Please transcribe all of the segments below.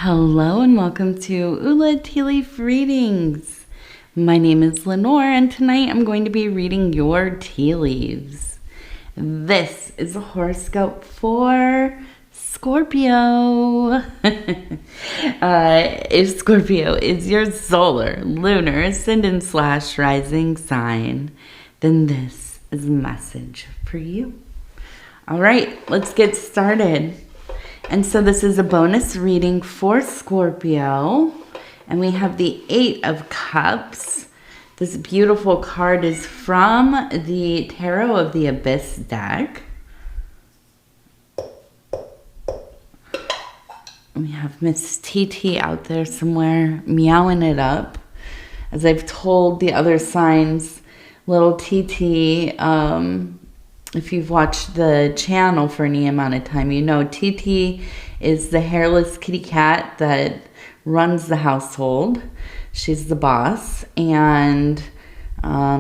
Hello and welcome to Ula Tea Leaf Readings. My name is Lenor and tonight I'm going to be reading your tea leaves. This is a horoscope for Scorpio. If Scorpio is your solar, lunar, ascendant / rising sign, then this is a message for you. All right, let's get started. And so this is a bonus reading for Scorpio. And we have the 8 of Cups. This beautiful card is from the Tarot of the Abyss deck. We have Miss TT out there somewhere meowing it up. As I've told the other signs, little TT, if you've watched the channel for any amount of time, you know TT is the hairless kitty cat that runs the household. She's the boss, and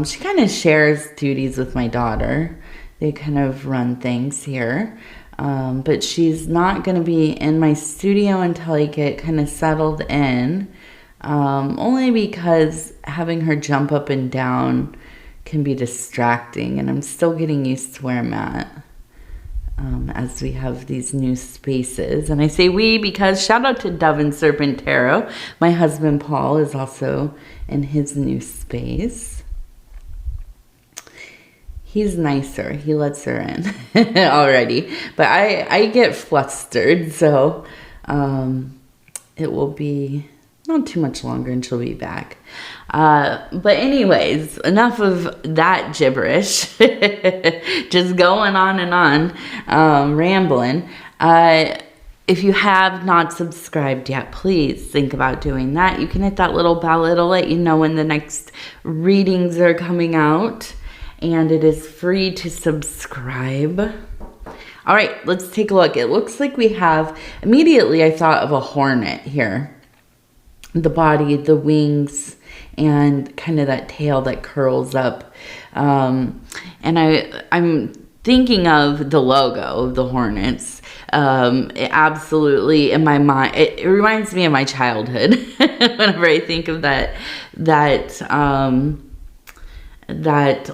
she kind of shares duties with my daughter. They kind of run things here. But she's not going to be in my studio until I get kind of settled in, only because having her jump up and down can be distracting, and I'm still getting used to where I'm at as we have these new spaces. And I say we because shout out to Dove and Serpent Tarot. My husband Paul is also in his new space. He's nicer. He lets her in already. But I get flustered, so it will be not too much longer and she'll be back. But anyways, enough of that gibberish. Just going on and on, rambling. If you have not subscribed yet, please think about doing that. You can hit that little bell. It'll let you know when the next readings are coming out. And it is free to subscribe. All right, let's take a look. It looks like we have, immediately I thought of a hornet here. The body, the wings, and kind of that tail that curls up. And I'm thinking of the logo of the Hornets. It absolutely, in my mind, it reminds me of my childhood whenever I think of that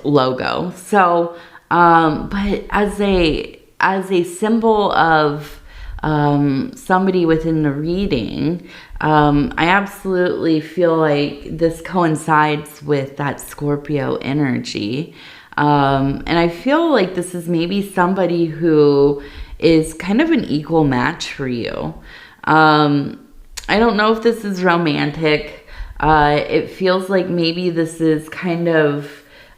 logo. So, but as a symbol of somebody within the reading, I absolutely feel like this coincides with that Scorpio energy. And I feel like this is maybe somebody who is kind of an equal match for you. I don't know if this is romantic. It feels like maybe this is kind of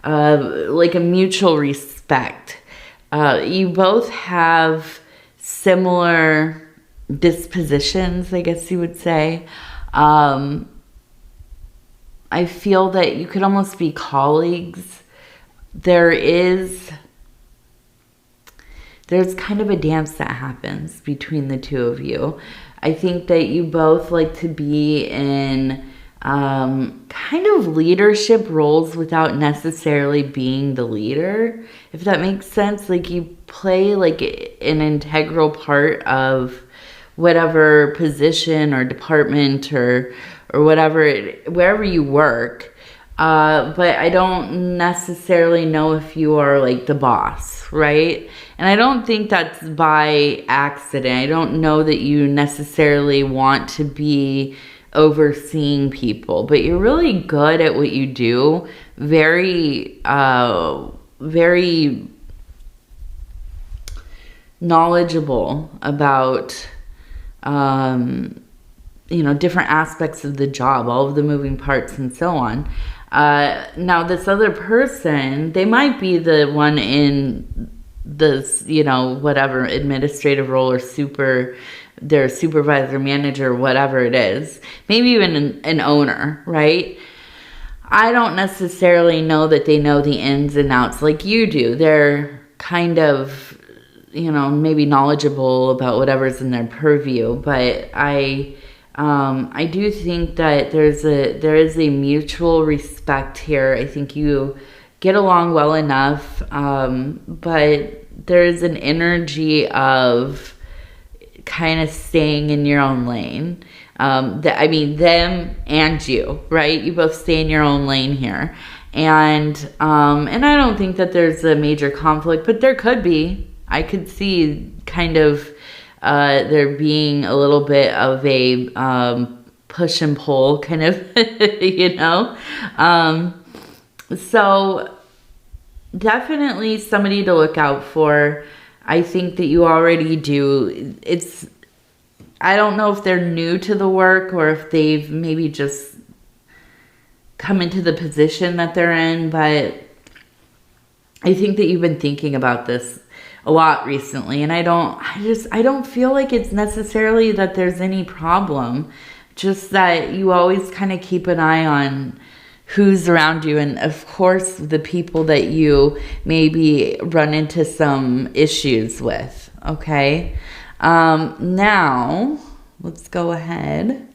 like a mutual respect. You both have similar dispositions, I guess you would say. I feel that you could almost be colleagues. There's kind of a dance that happens between the two of you. I think that you both like to be in kind of leadership roles without necessarily being the leader, if that makes sense. Like you play like an integral part of whatever position or department or whatever, wherever you work. But I don't necessarily know if you are like the boss, right? And I don't think that's by accident. I don't know that you necessarily want to be overseeing people, but you're really good at what you do. Very, very knowledgeable about different aspects of the job, all of the moving parts and so on. Now this other person, they might be the one in this, whatever administrative role or their supervisor, manager, whatever it is. Maybe even an owner, right? I don't necessarily know that they know the ins and outs like you do. They're kind of, maybe knowledgeable about whatever's in their purview, but I do think that there is a mutual respect here. I think you get along well enough, but there's an energy of kind of staying in your own lane. I mean, them and you, right? You both stay in your own lane here. And I don't think that there's a major conflict, but there could be. I could see kind of there being a little bit of a push and pull kind of, you know? So definitely somebody to look out for. I think that you already do. I don't know if they're new to the work or if they've maybe just come into the position that they're in, but I think that you've been thinking about this a lot recently, and I don't feel like it's necessarily that there's any problem, just that you always kind of keep an eye on who's around you, and of course the people that you maybe run into some issues with. Okay, now let's go ahead.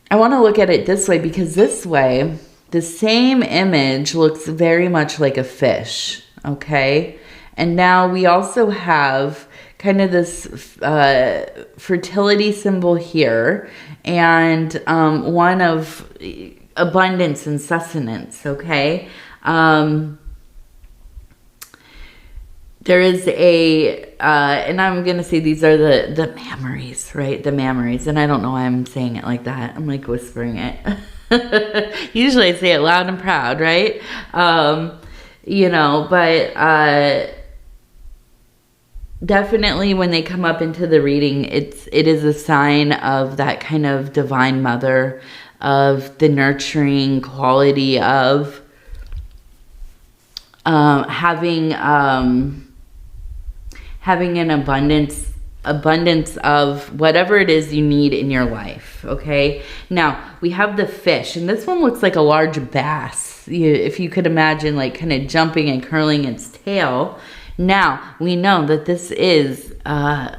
I want to look at it this way, because this way the same image looks very much like a fish. Okay, and now we also have kind of this fertility symbol here, and one of abundance and sustenance. Okay, there is and I'm gonna say these are the mammaries, right? The mammaries, and I don't know why I'm saying it like that. I'm like whispering it. Usually I say it loud and proud, right? You know, but definitely when they come up into the reading, it is a sign of that kind of divine mother, of the nurturing quality of having an abundance of whatever it is you need in your life. Okay, now we have the fish, and this one looks like a large bass, if you could imagine, like kind of jumping and curling its tail. Now we know that this is a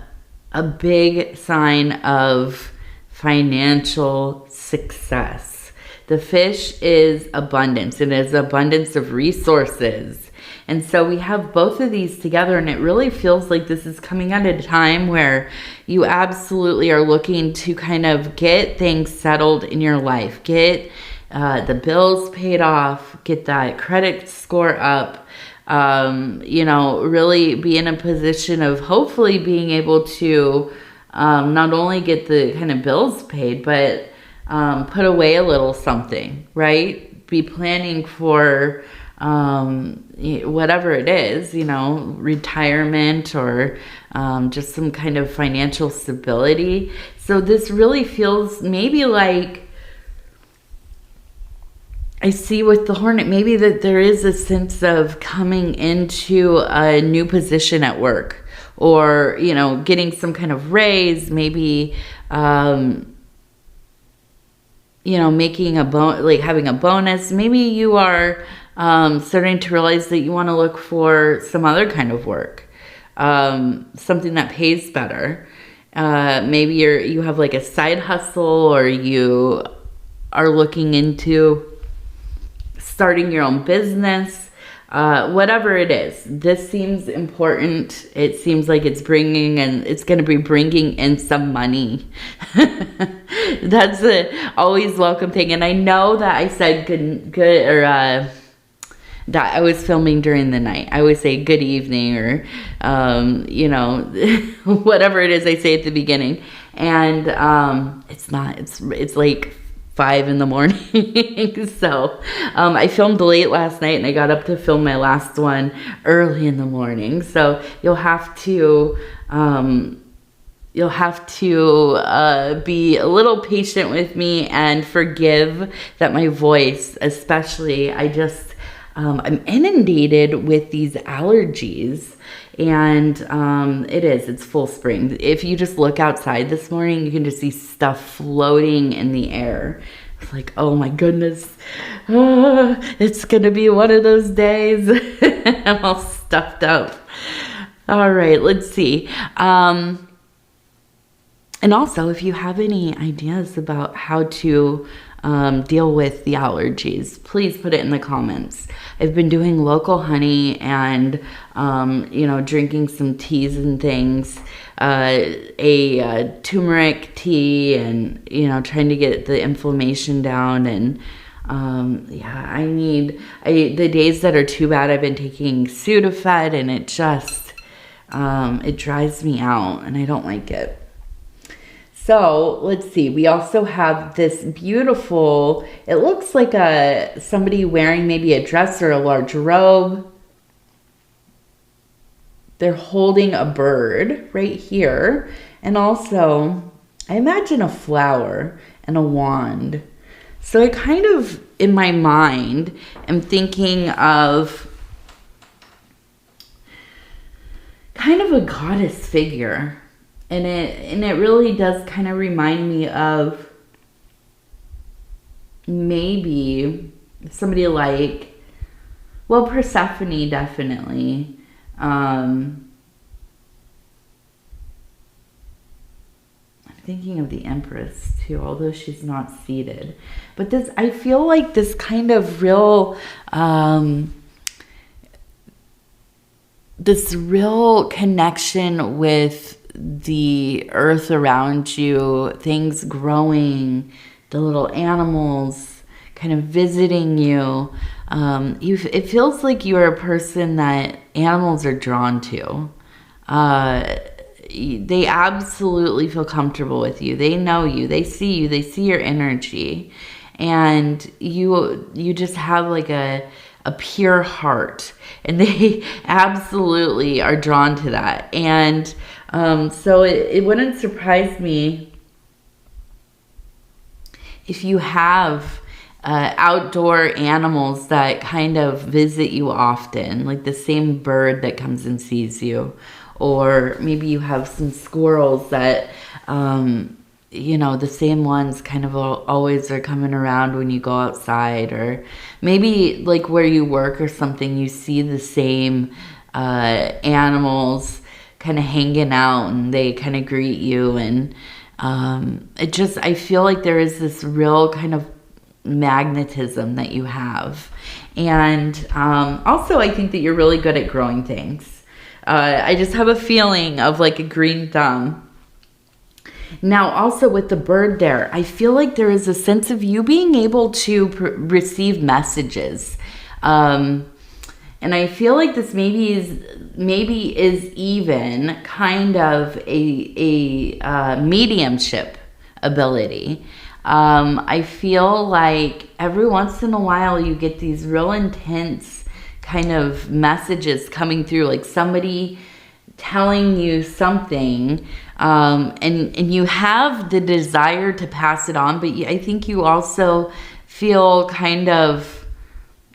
big sign of financial success. The fish is abundance. It is abundance of resources. And so we have both of these together, and it really feels like this is coming at a time where you absolutely are looking to kind of get things settled in your life, get the bills paid off, get that credit score up, you know, really be in a position of hopefully being able to not only get the kind of bills paid, but put away a little something, right? Be planning for whatever it is, you know, retirement or just some kind of financial stability. So this really feels maybe like, I see with the hornet, maybe that there is a sense of coming into a new position at work, or, you know, getting some kind of raise, maybe, you know, making like having a bonus. Maybe you are starting to realize that you want to look for some other kind of work, something that pays better. Maybe you have like a side hustle, or you are looking into starting your own business. Whatever it is, this seems important. It seems like it's going to be bringing in some money. That's a always welcome thing. And I know that I said good or that I was filming during the night. I always say good evening, or you know, whatever it is I say at the beginning. And it's not. It's like 5 in the morning. So I filmed late last night, and I got up to film my last one early in the morning. So you'll have to be a little patient with me and forgive that my voice, especially, I'm inundated with these allergies, and it's full spring. If you just look outside this morning, you can just see stuff floating in the air. It's like, oh my goodness, it's gonna be one of those days. I'm all stuffed up. All right, let's see. And also, if you have any ideas about how to deal with the allergies, please put it in the comments. I've been doing local honey and, drinking some teas and things, a turmeric tea, and, trying to get the inflammation down. And the days that are too bad, I've been taking Sudafed, and it just, it dries me out, and I don't like it. So let's see, we also have this beautiful, it looks like somebody wearing maybe a dress or a large robe. They're holding a bird right here. And also, I imagine a flower and a wand. So I kind of, in my mind, am thinking of kind of a goddess figure. And it really does kind of remind me of maybe somebody like, well, Persephone, definitely. I'm thinking of the Empress too, although she's not seated. But this, I feel like this kind of real, this real connection with the earth around you, things growing, the little animals kind of visiting you. It feels like you're a person that animals are drawn to. They absolutely feel comfortable with you. They know you. They see you. They see your energy. And you just have like a pure heart. And they absolutely are drawn to that. And so it wouldn't surprise me if you have outdoor animals that kind of visit you often, like the same bird that comes and sees you, or maybe you have some squirrels that, the same ones kind of always are coming around when you go outside, or maybe like where you work or something, you see the same animals kind of hanging out and they kind of greet you. And I feel like there is this real kind of magnetism that you have. And also I think that you're really good at growing things. I just have a feeling of like a green thumb. Now also with the bird there, I feel like there is a sense of you being able to receive messages. And I feel like this maybe is even kind of a mediumship ability. I feel like every once in a while you get these real intense kind of messages coming through, like somebody telling you something, and you have the desire to pass it on, but I think you also feel kind of,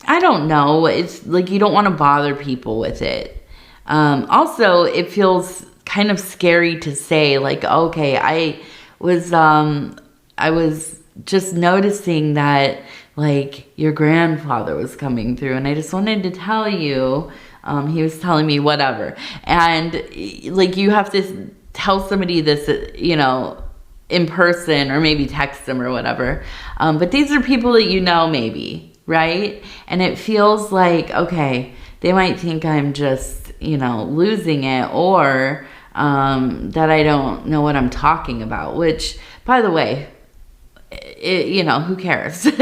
I don't know, it's like you don't want to bother people with it. Also, it feels kind of scary to say, like, okay, I was just noticing that, like, your grandfather was coming through, and I just wanted to tell you, he was telling me whatever. And, like, you have to tell somebody this, in person, or maybe text them or whatever. But these are people that you know, maybe, right? And it feels like, okay, they might think I'm just, losing it, or that I don't know what I'm talking about, which, by the way, who cares? there's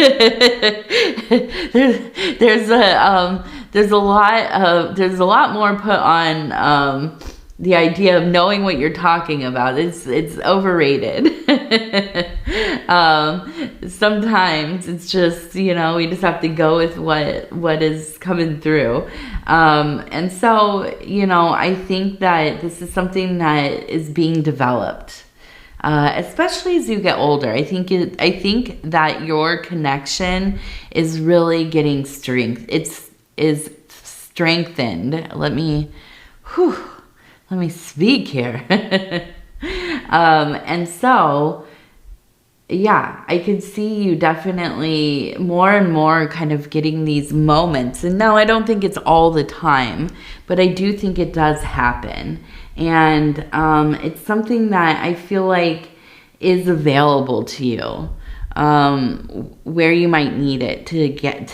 a lot more put on the idea of knowing what you're talking about. It's overrated. Sometimes it's just, we just have to go with what is coming through. And so, I think that this is something that is being developed. Especially as you get older. I think that your connection is really getting strength. Is strengthened. Let me speak here. And so, yeah, I could see you definitely more and more kind of getting these moments. And no, I don't think it's all the time, but I do think it does happen. And it's something that I feel like is available to you. where you might need it to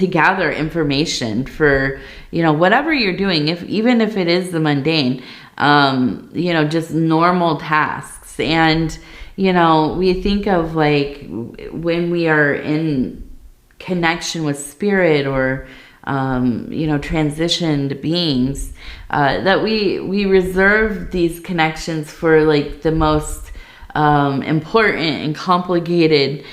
gather information for, whatever you're doing, even if it is the mundane, just normal tasks. And, we think of like when we are in connection with spirit or, transitioned beings, that we reserve these connections for like the most important and complicated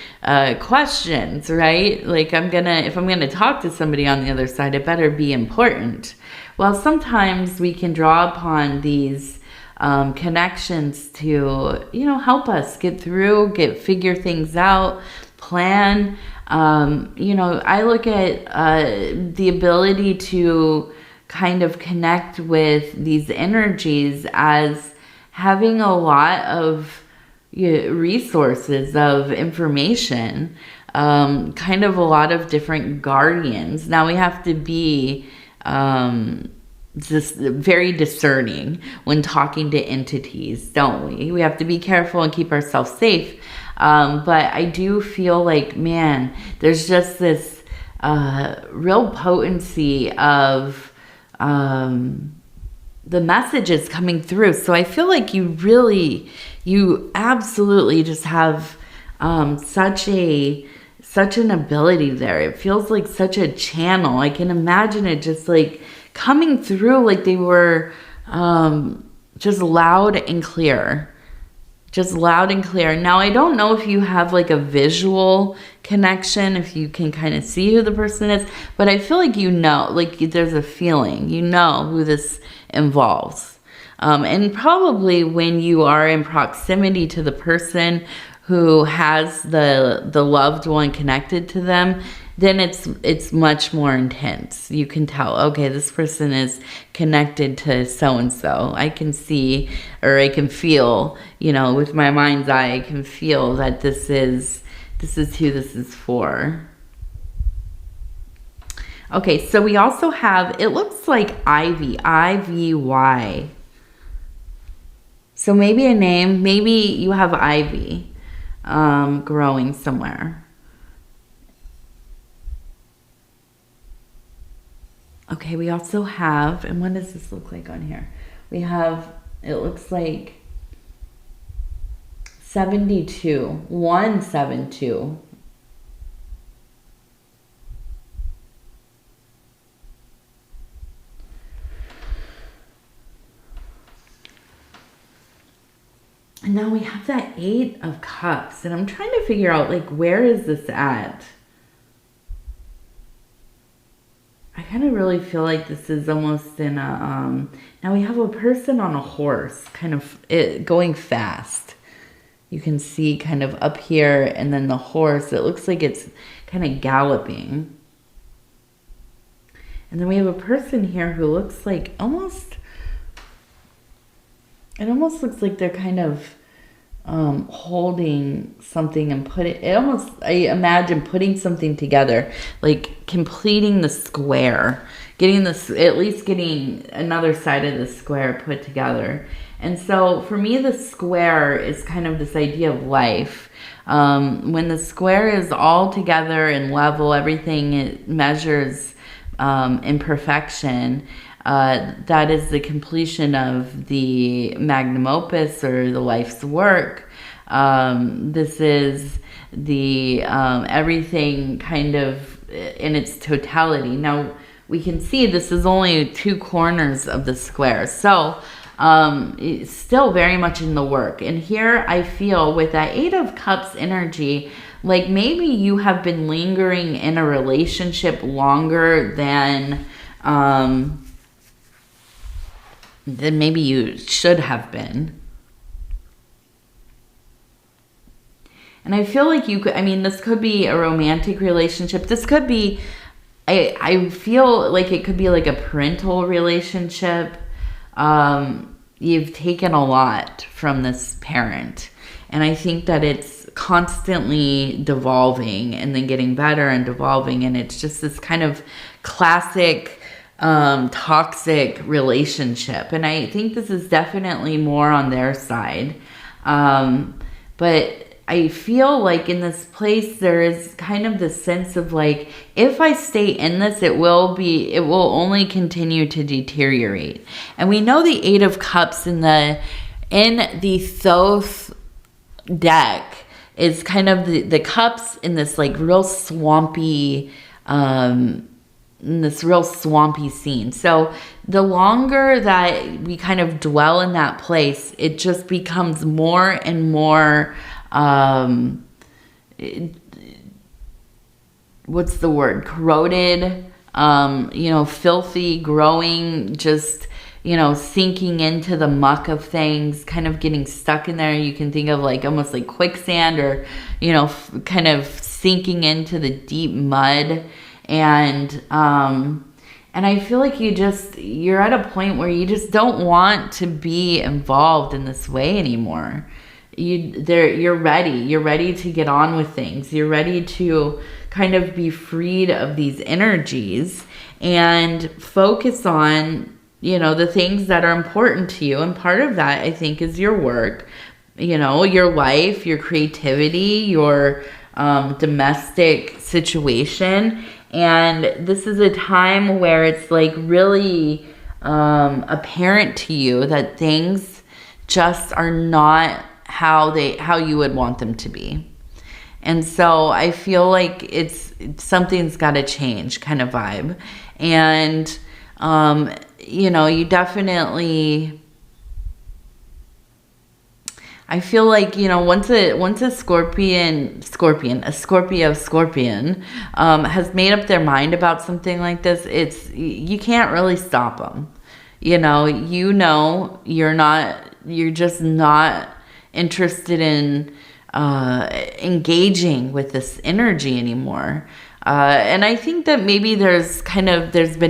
questions, right? Like if I'm gonna talk to somebody on the other side, it better be important. Well, sometimes we can draw upon these connections to, help us get through, figure things out, plan. I look at the ability to kind of connect with these energies as having a lot of resources of information, kind of a lot of different guardians. Now we have to be just very discerning when talking to entities, don't we? We have to be careful and keep ourselves safe. But I do feel like, man, there's just this real potency of the messages coming through. So I feel like you absolutely just have such an ability there. It feels like such a channel. I can imagine it just like coming through like they were just loud and clear. Just loud and clear. Now, I don't know if you have like a visual connection, if you can kind of see who the person is, but I feel like like there's a feeling, who this involves. And probably when you are in proximity to the person who has the loved one connected to them, then it's much more intense. You can tell, okay, this person is connected to so-and-so. I can see, or I can feel, with my mind's eye, I can feel that this is who this is for. Okay, so we also have, it looks like Ivy, I-V-Y. So maybe a name, maybe you have ivy growing somewhere. Okay, we also have, and what does this look like on here? We have, it looks like 72, 172. And now we have that 8 of Cups, and I'm trying to figure out, like, where is this at? I kind of really feel like this is almost in a, now we have a person on a horse, kind of going fast. You can see kind of up here, and then the horse, it looks like it's kind of galloping. And then we have a person here who looks like it almost looks like they're kind of holding something and I imagine putting something together, like completing the square, at least getting another side of the square put together. And so for me, the square is kind of this idea of life. When the square is all together and level, everything it measures in perfection. That is the completion of the magnum opus, or the life's work. This is the everything kind of in its totality. Now we can see this is only 2 corners of the square, so it's still very much in the work. And here I feel with that 8 of Cups energy, like maybe you have been lingering in a relationship longer than maybe you should have been. And I feel like this could be a romantic relationship. This could be, I feel like it could be like a parental relationship. You've taken a lot from this parent. And I think that it's constantly devolving and then getting better and devolving. And it's just this kind of classic toxic relationship, and I think this is definitely more on their side, but I feel like in this place there is kind of the sense of like, if I stay in this, it will only continue to deteriorate. And we know the Eight of Cups in the Thoth deck is kind of the cups in this like real swampy in this real swampy scene. So the longer that we kind of dwell in that place, it just becomes more and more what's the word? Corroded, filthy, growing, just, sinking into the muck of things, kind of getting stuck in there. You can think of like almost like quicksand, or, kind of sinking into the deep mud. And I feel like you're at a point where you just don't want to be involved in this way anymore. You're ready to get on with things. You're ready to kind of be freed of these energies and focus on, the things that are important to you. And part of that, I think, is your work, your life, your creativity, your domestic situation. And this is a time where it's like really apparent to you that things just are not how you would want them to be. And so I feel like it's something's got to change kind of vibe. And you definitely, I feel like, once a Scorpio has made up their mind about something like this, you can't really stop them. You're just not interested in engaging with this energy anymore. And I think that maybe there's been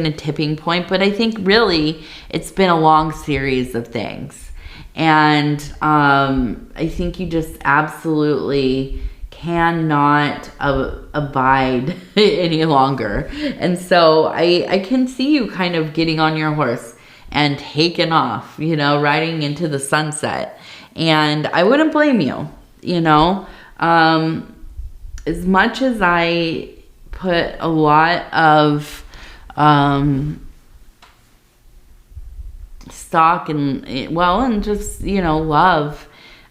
a tipping point, but I think really it's been a long series of things. And I think you just absolutely cannot abide any longer. And so I can see you kind of getting on your horse and taking off, riding into the sunset. And I wouldn't blame you, as much as I put a lot of stock and just, love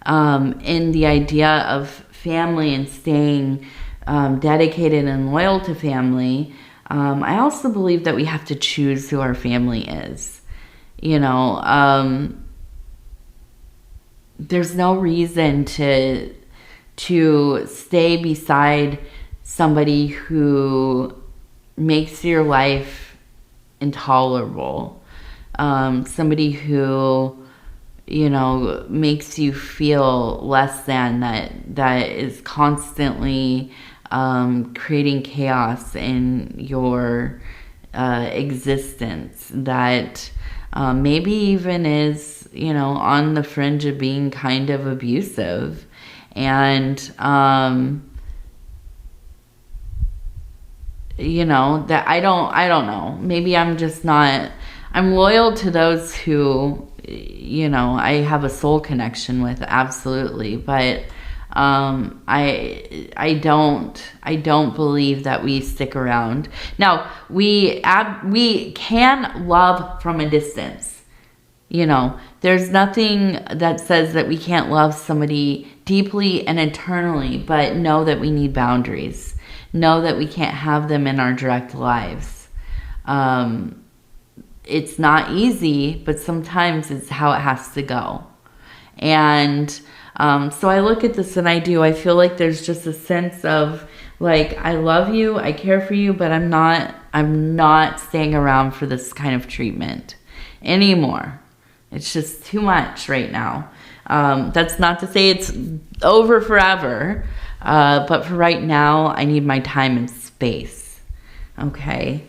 in the idea of family and staying dedicated and loyal to family. I also believe that we have to choose who our family is. There's no reason to stay beside somebody who makes your life intolerable. Somebody who, makes you feel less than, that is constantly creating chaos in your existence, that maybe even is, on the fringe of being kind of abusive. And, that I don't know. Maybe I'm just not, I'm loyal to those who, I have a soul connection with, absolutely. But I don't believe that we stick around. Now, we can love from a distance. There's nothing that says that we can't love somebody deeply and eternally, but know that we need boundaries. Know that we can't have them in our direct lives. It's not easy, but sometimes it's how it has to go. And so I look at this and I feel like there's just a sense of like, I love you, I care for you, but I'm not staying around for this kind of treatment anymore. It's just too much right now. That's not to say it's over forever, but for right now, I need my time and space. Okay.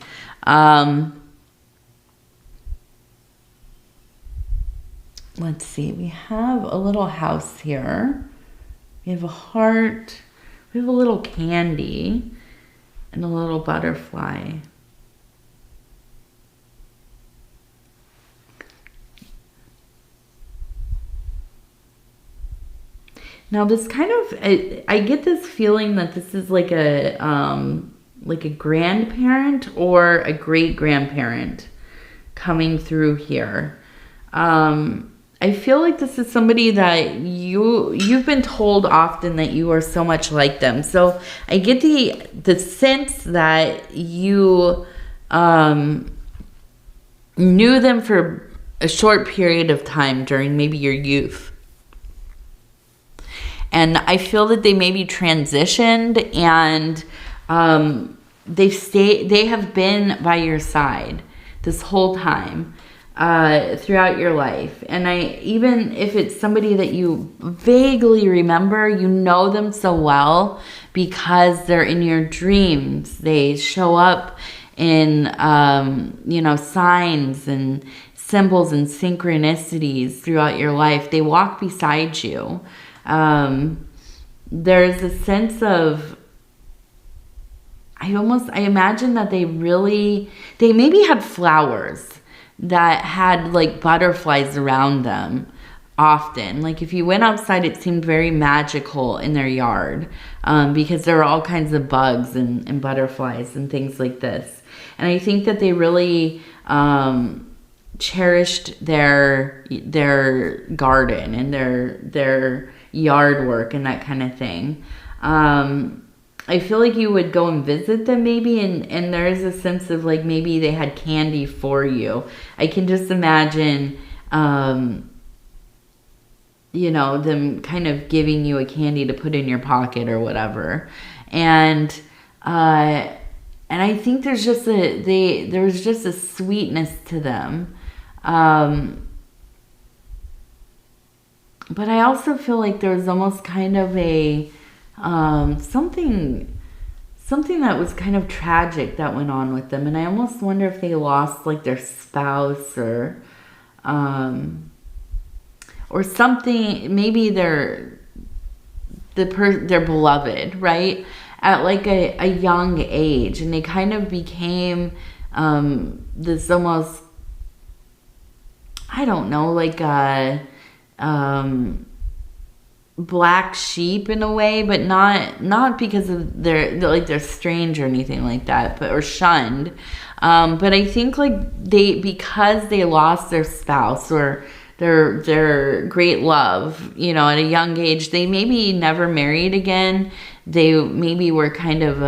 Let's see. We have a little house here. We have a heart. We have a little candy and a little butterfly. Now this kind of, I get this feeling that this is like a grandparent or a great grandparent coming through here. I feel like this is somebody that you've been told often that you are so much like them. So I get the sense that you knew them for a short period of time during maybe your youth. And I feel that they maybe transitioned, and they have been by your side this whole time throughout your life. And even if it's somebody that you vaguely remember, you know them so well because they're in your dreams. They show up in signs and symbols and synchronicities throughout your life. They walk beside you. There's a sense of, I imagine that they maybe had flowers that had like butterflies around them often. Like if you went outside, it seemed very magical in their yard, because there were all kinds of bugs and butterflies and things like this. And I think that they really cherished their garden and their yard work and that kind of thing. I feel like you would go and visit them maybe, and there's a sense of like maybe they had candy for you. I can just imagine, them kind of giving you a candy to put in your pocket or whatever. And I think there was just a sweetness to them. But I also feel like there was almost kind of a something that was kind of tragic that went on with them, and I almost wonder if they lost like their spouse or something. Maybe their beloved, right, at like a young age, and they kind of became this almost, I don't know, like a black sheep in a way, but not because of they're strange or anything like that, or shunned. But I think like because they lost their spouse or their great love, at a young age, they maybe never married again. They maybe were kind of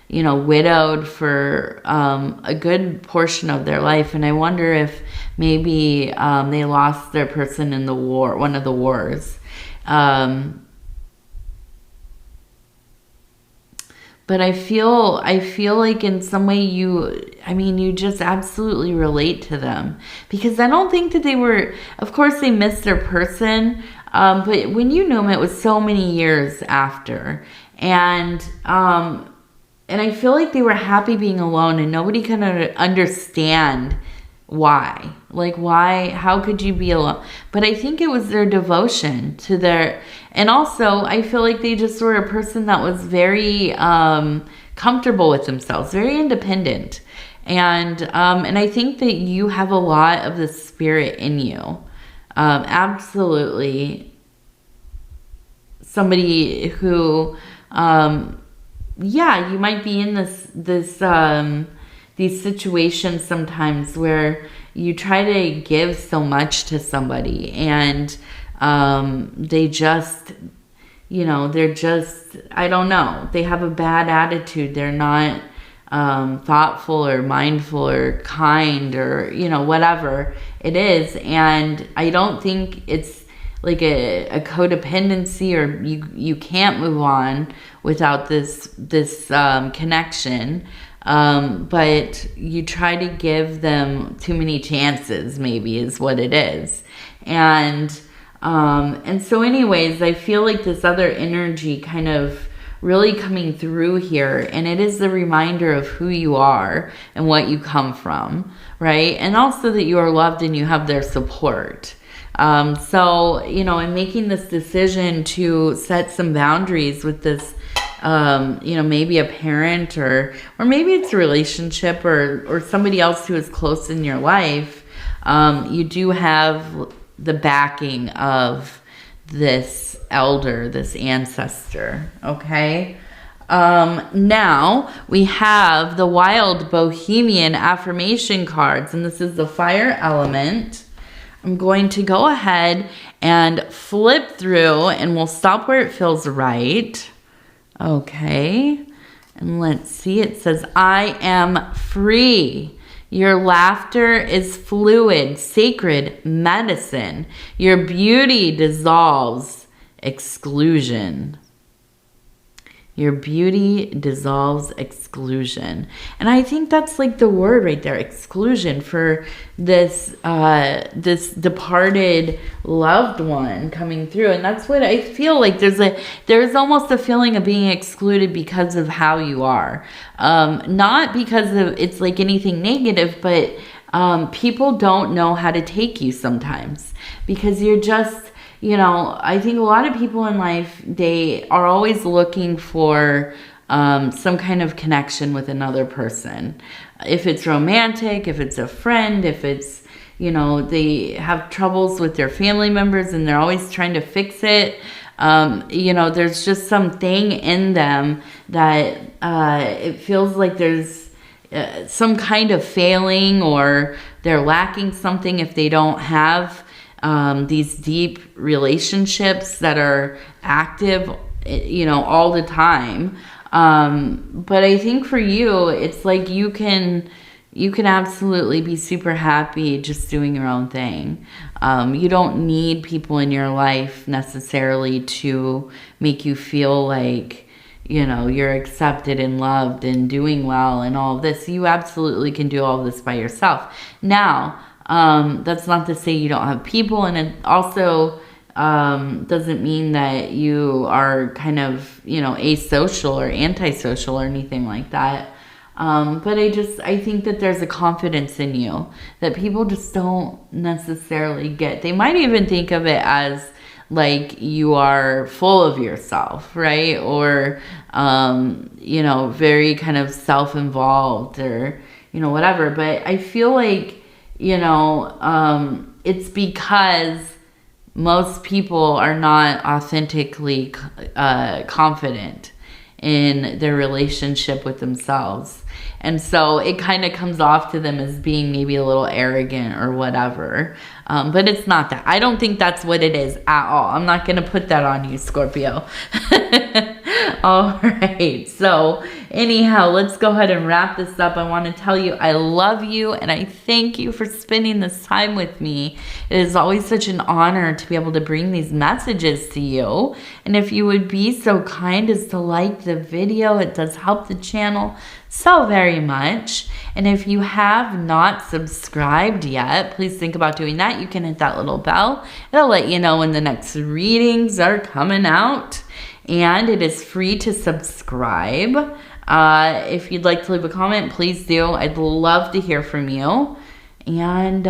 widowed for a good portion of their life. And I wonder if maybe they lost their person in the war, one of the wars. But I feel like in some way you just absolutely relate to them, because I don't think that they were, of course they missed their person, but when you knew them, it was so many years after, and I feel like they were happy being alone, and nobody can understand why. Like, why? How could you be alone? But I think it was their devotion to and also I feel like they just were a person that was very comfortable with themselves, very independent, and I think that you have a lot of the spirit in you. Absolutely, somebody who, you might be in these situations sometimes where you try to give so much to somebody, and they just, they're just, I don't know, they have a bad attitude. They're not thoughtful or mindful or kind or, whatever it is. And I don't think it's like a codependency, or you can't move on without this connection. But you try to give them too many chances, maybe, is what it is. And so anyways, I feel like this other energy kind of really coming through here, and it is the reminder of who you are and what you come from, right? And also that you are loved and you have their support. So, in making this decision to set some boundaries with this, maybe a parent or maybe it's a relationship or somebody else who is close in your life, you do have the backing of this elder, this ancestor, okay? Now we have the Wild Bohemian affirmation cards, and this is the fire element. I'm going to go ahead and flip through, and we'll stop where it feels right. Okay, and let's see. It says, I am free. Your laughter is fluid, sacred medicine. Your beauty dissolves exclusion. Your beauty dissolves exclusion. And I think that's like the word right there, exclusion, for this this departed loved one coming through. And that's what I feel like. There's almost a feeling of being excluded because of how you are. Not because of it's like anything negative, but people don't know how to take you sometimes because you're just, you know, I think a lot of people in life, they are always looking for some kind of connection with another person. If it's romantic, if it's a friend, if it's, you know, they have troubles with their family members and they're always trying to fix it. You know, there's just something in them that it feels like there's some kind of failing, or they're lacking something if they don't have these deep relationships that are active, you know, all the time. But I think for you, it's like you can absolutely be super happy just doing your own thing. You don't need people in your life necessarily to make you feel like, you know, you're accepted and loved and doing well and all of this. You absolutely can do all of this by yourself. Now, that's not to say you don't have people, and it also doesn't mean that you are kind of, you know, asocial or antisocial or anything like that. But I think that there's a confidence in you that people just don't necessarily get. They might even think of it as like you are full of yourself, right? Or, you know, very kind of self-involved, or, you know, whatever. But I feel like, you know, it's because most people are not authentically confident in their relationship with themselves. And so it kind of comes off to them as being maybe a little arrogant or whatever. But it's not that. I don't think that's what it is at all. I'm not going to put that on you, Scorpio. All right. So anyhow, let's go ahead and wrap this up. I want to tell you I love you and I thank you for spending this time with me. It is always such an honor to be able to bring these messages to you. And if you would be so kind as to like the video, it does help the channel so very much. And if you have not subscribed yet, please think about doing that. You can hit that little bell. It'll let you know when the next readings are coming out. And it is free to subscribe. If you'd like to leave a comment, please do. I'd love to hear from you. And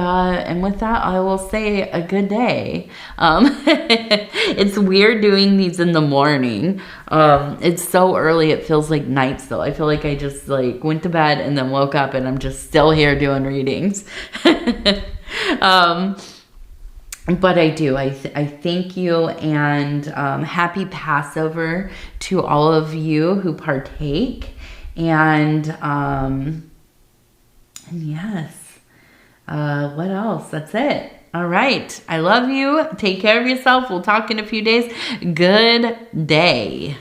with that, I will say a good day. It's weird doing these in the morning. It's so early, it feels like night still. I feel like I just like went to bed and then woke up and I'm just still here doing readings. But I do. I thank you, and happy Passover to all of you who partake. And yes, what else? That's it. All right. I love you. Take care of yourself. We'll talk in a few days. Good day.